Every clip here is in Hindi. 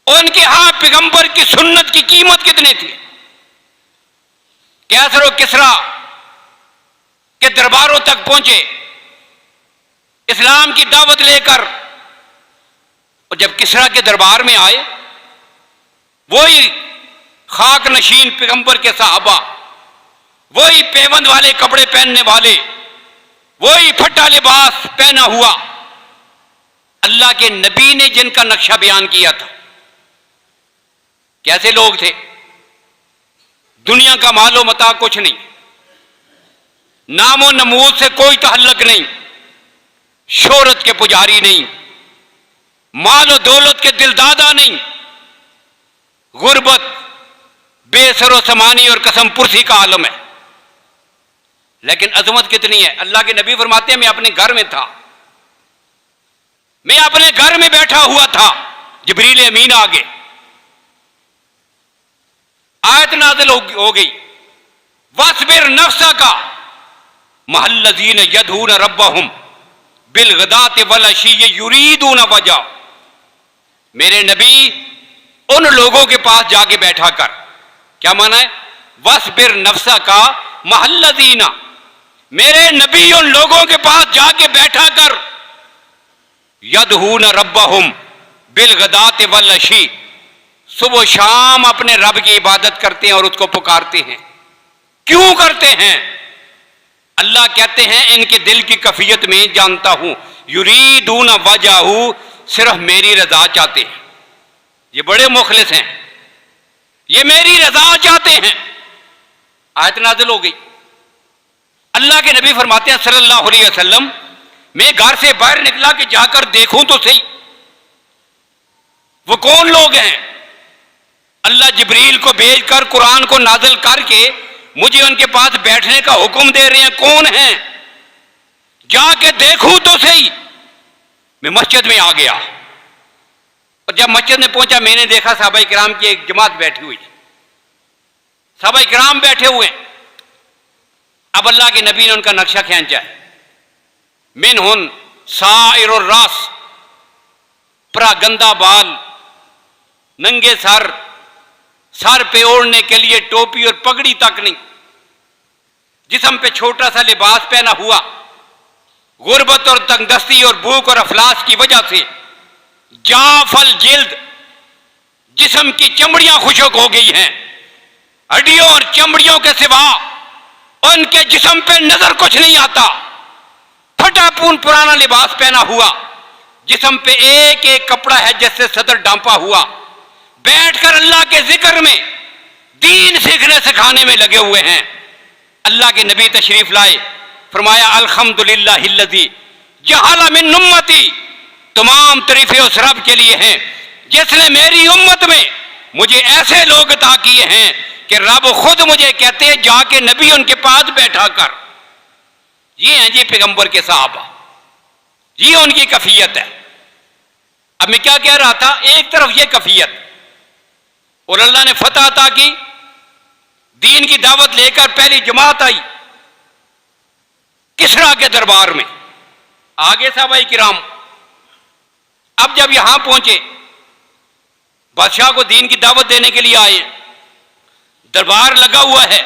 उनके यहां पैगंबर की सुन्नत की कीमत कितनी थी। कैसर और किसरा के दरबारों तक पहुंचे इस्लाम की दावत लेकर, और जब किसरा के दरबार में आए, वही खाक नशीन पैगंबर के साहबा, वही पेवंद वाले कपड़े पहनने वाले, वही फटा लिबास पहना हुआ अल्लाह के नबी ने जिनका नक्शा बयान किया था। कैसे लोग थे? दुनिया का मालो मता कुछ नहीं, नामो नमूद से कोई तहल्लुक नहीं, शोहरत के पुजारी नहीं, मालो दौलत के दिलदादा नहीं, गुर्बत, बेसरो समानी और कसम पुरसी का आलम है। लेकिन अजमत कितनी है। अल्लाह के नबी फरमाते हैं, मैं अपने घर में था, मैं अपने घर में बैठा हुआ था, जिब्रील अमीन आ गए, आयत नाज़िल हो गई, वस्बिर नफ्सा का महल्लज़ीन यदऊन रब्बहुम बिलगदाति वल अशी युरीदून वजह। मेरे नबी उन लोगों के पास जाके बैठा कर, क्या माना है? वस्बिर नफ्सा का महल्लज़ीना, मेरे नबी उन लोगों के पास जाके बैठा कर, यदऊन रब्बहुम बिलगदाति वल अशी, सुबह शाम अपने रब की इबादत करते हैं और उसको पुकारते हैं। क्यों करते हैं? अल्लाह कहते हैं इनके दिल की कैफियत में जानता हूं, युरीदून वजहू, सिर्फ मेरी रजा चाहते हैं। ये बड़े मुखलिस हैं, ये मेरी रजा चाहते हैं। आयत नाज़िल हो गई। अल्लाह के नबी फरमाते हैं सल्लल्लाहु अलैहि वसल्लम, मैं घर से बाहर निकला कि जाकर देखूं तो सही वो कौन लोग हैं। अल्लाह जिब्रील को भेजकर कुरान को नाज़िल करके मुझे उनके पास बैठने का हुक्म दे रहे हैं। कौन हैं? जाके देखूं तो सही। मैं मस्जिद में आ गया और जब मस्जिद में पहुंचा, मैंने देखा सहाबा किराम की एक जमात बैठी हुई, सहाबा किराम बैठे हुए। अब अल्लाह के नबी ने उनका नक्शा खींचा है। मिनहुन साइरुर रास, पूरा गंदा बाल, नंगे सर पे ओढ़ने के लिए टोपी और पगड़ी तक नहीं, जिस्म पे छोटा सा लिबास पहना हुआ, गुर्बत और तंगदस्ती और भूख और अफलास की वजह से जाफल जिल्द, जिस्म की चमड़ियां खुशक हो गई हैं। हड्डियों और चमड़ियों के सिवा उनके जिस्म पे नजर कुछ नहीं आता। फटा पुराना लिबास पहना हुआ, जिस्म पे एक एक कपड़ा है जिससे सदर डांपा हुआ, बैठकर अल्लाह के जिक्र में, दीन सीखने सिखाने में लगे हुए हैं। अल्लाह के नबी तशरीफ लाए, फरमाया अल्हम्दुलिल्लाहिल्लज़ी जअल मिन उम्मती, तमाम तरीफे उस रब के लिए हैं जिसने मेरी उम्मत में मुझे ऐसे लोग अता किए हैं कि रब खुद मुझे कहते हैं जाके नबी उनके पास बैठा कर। ये हैं जी पैगंबर के साहबा, ये उनकी कैफियत है। अब मैं क्या कह रहा था, एक तरफ ये कैफियत, और अल्लाह ने फतह अता की, दीन की दावत लेकर पहली जमात आई किसरा के दरबार में, आगे सहाबाए किराम। अब जब यहां पहुंचे, बादशाह को दीन की दावत देने के लिए आए, दरबार लगा हुआ है,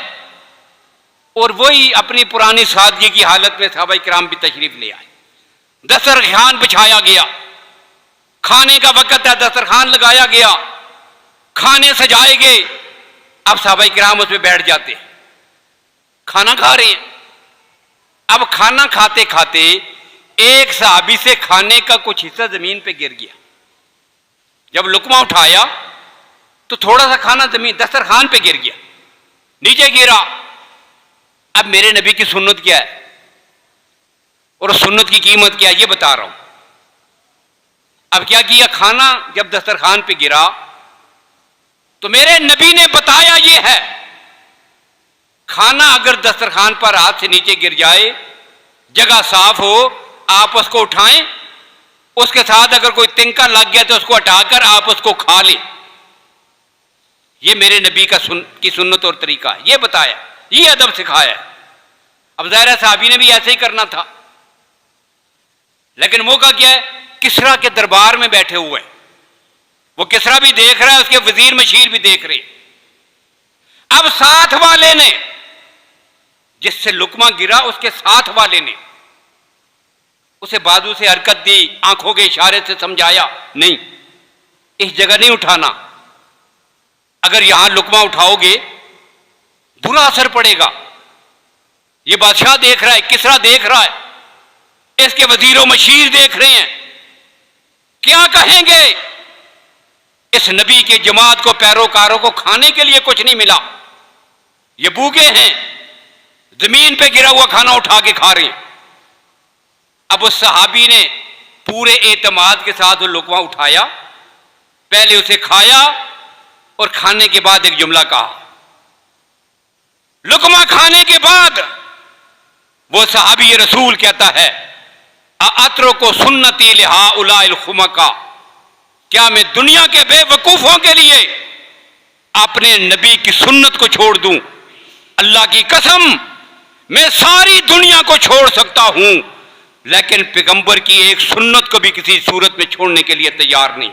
और वही अपनी पुरानी सादगी की हालत में सहाबाए किराम भी तशरीफ ले आए। दस्तरखान बिछाया गया, खाने का वक्त है, दस्तरखान लगाया गया, खाने सजाए गए। अब सहाबाए किराम उसमें बैठ जाते हैं, खाना खा रहे हैं। अब खाना खाते खाते एक सहाबी से खाने का कुछ हिस्सा जमीन पे गिर गया। जब लुकमा उठाया तो थोड़ा सा खाना जमीन दस्तरखान पे गिर गया, नीचे गिरा। अब मेरे नबी की सुन्नत क्या है और सुन्नत की कीमत क्या है, ये बता रहा हूं। अब क्या किया, खाना जब दस्तरखान पे गिरा तो मेरे नबी ने बताया ये है, खाना अगर दस्तरखान पर हाथ से नीचे गिर जाए, जगह साफ हो, आप उसको उठाएं, उसके साथ अगर कोई तिनका लग गया तो उसको हटाकर आप उसको खा लें। ये मेरे नबी की सुन्नत और तरीका है, ये बताया, ये अदब सिखाया। अब ज़ाहिर साहबी ने भी ऐसे ही करना था, लेकिन मौका क्या है, किसरा के दरबार में बैठे हुए हैं, वो किसरा भी देख रहा है, उसके वजीर मशीर भी देख रहे। अब साथ वाले ने, जिससे लुकमा गिरा, उसके साथ वाले ने उसे बाजू से हरकत दी, आंखों के इशारे से समझाया, नहीं इस जगह नहीं उठाना, अगर यहां लुकमा उठाओगे बुरा असर पड़ेगा। ये बादशाह देख रहा है, किसरा देख रहा है, इसके वजीरों मशीर देख रहे हैं, क्या कहेंगे। इस नबी के जमात को, पैरोकारों को खाने के लिए कुछ नहीं मिला, ये भूखे हैं, जमीन पे गिरा हुआ खाना उठा के खा रहे हैं। अब उस सहाबी ने पूरे एतमाद के साथ वो लुकमा उठाया, पहले उसे खाया और खाने के बाद एक जुमला कहा। लुकमा खाने के बाद वो सहाबी रसूल कहता है, अतरो को सुन्नती लिहा उलाइल खुमका, क्या मैं दुनिया के बेवकूफों के लिए अपने नबी की सुन्नत को छोड़ दूं? अल्लाह की कसम, मैं सारी दुनिया को छोड़ सकता हूं, लेकिन पैगंबर की एक सुन्नत को भी किसी सूरत में छोड़ने के लिए तैयार नहीं।